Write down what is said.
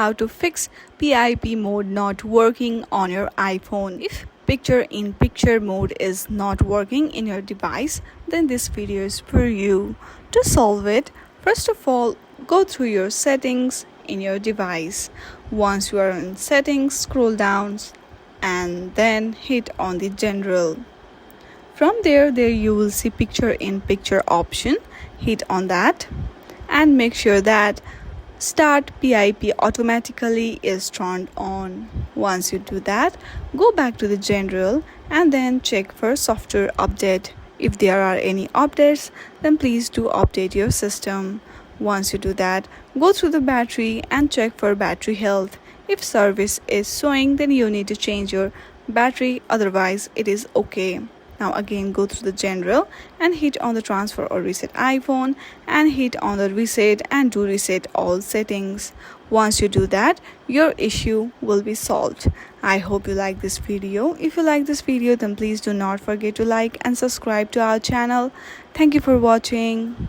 how to fix PIP mode not working on your iPhone. If picture-in-picture mode is not working in your device, then this video is for you. To solve it, first of all, go through your settings in your device. Once you are in settings, scroll down and then hit on the general. From there you will see picture-in-picture option. Hit on that and make sure that Start PIP automatically is turned on. Once you do that, go back to the general and then check for software update. If there are any updates, then please do update your system. Once you do that, go through the battery and check for battery health. If service is showing, then you need to change your battery, otherwise it is okay. Now again go through the general and hit on the transfer or reset iPhone and hit on the reset and do reset all settings. Once you do that, your issue will be solved. I hope you like this video. If you like this video, then please do not forget to like and subscribe to our channel. Thank you for watching.